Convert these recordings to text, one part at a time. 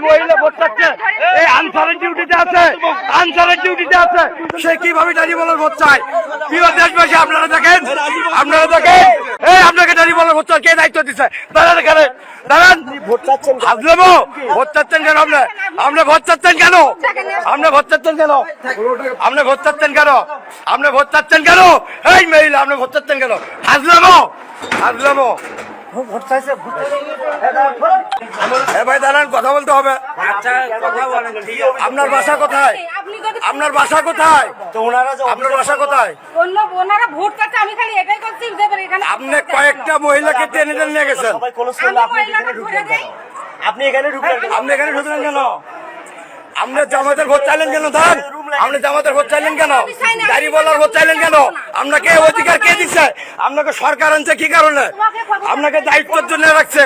মহিলা ভোট চাচ্ছে, এই আনসারের ডিউটিতে আছে, আনসারের ডিউটিতে আছে, সে কিভাবে দাঁড়িয়ে বলার ভোট চায়? প্রিয় দেশবাসী, আপনারা দেখেন, এই আপনাকে দাঁড়িয়ে বলার ভোট চায় কে দায়িত্ব দিচ্ছে? দাঁড়ান এখানে, দাঁড়ান। ভোট চাচ্ছেন ভোট চাচ্ছেন কেন? আপনি ভোট চাচ্ছেন কেন? আপনি ভোট চাচ্ছেন কেন? আপনি ভোট চাচ্ছেন কেন? আপনি ভোট চাচ্ছেন কেন? এই মহিলা, আপনি ভোট চাচ্ছেন কেন? হাজলামো ভোট চাইছে। ভাই দাঁড়ান, কথা বলতে হবে। আপনার বাসা কোথায়? আপনার বাসা কোথায়? আপনার বাসা কোথায়? আপনি কয়েকটা মহিলাকে টেনে টেনে নিয়ে গেছেন, আপনি এখানে ঢুকলেন কেন? আপনি জামাতের ভোট চাইলেন কেন? ধান, আপনি জামাতের ভোট চাইলেন কেন? দাঁড়িপাল্লার ভোট চাইলেন কেন? আপনাকে অধিকার কে দিচ্ছে? আপনাকে সরকার আনছে কি কারণে? আপনাকে দায়িত্বের জন্য রাখছে।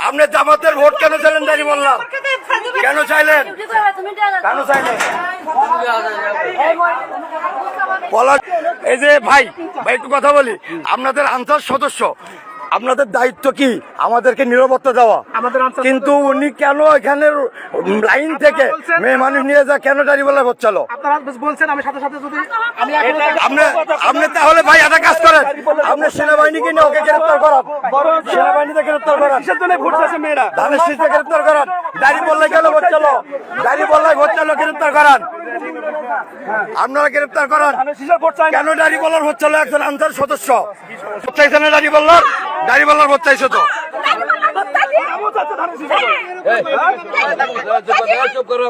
আপনি জামাতের ভোট কেন চাইলেন? দাঁড়িপাল্লা কেন চাইলেন? এই যে ভাই একটু কথা বলি, আপনাদের আনসার সদস্য, আপনাদের দায়িত্ব কি? আমাদেরকে নিরাপত্তা দেওয়া। কিন্তু উনি কেন এখানে লাইন থেকে মেয়ে মানুষ নিয়ে যা কেন দাঁড়িয়ে ভোট চালো? আপনি তাহলে ভাই একটা কাজ করেন, আপনি সেনাবাহিনীকে নিয়ে ওকে গ্রেপ্তার করান, সেনাবাহিনীতে গ্রেপ্তার করান, ধানের শীষে গ্রেপ্তার করান। দাঁড়িপাল্লায় কেন ভোট চালো? দাঁড়িপাল্লায় ভোট চালো, গ্রেপ্তার করান। আপনারা গ্রেপ্তার করান। কেন দাঁড়িপাল্লার ভোট চালো? একজন আনসার সদস্য ভোট চাইছে না, দাঁড়িপাল্লার ভোট চাইছে তো। চুপ করো।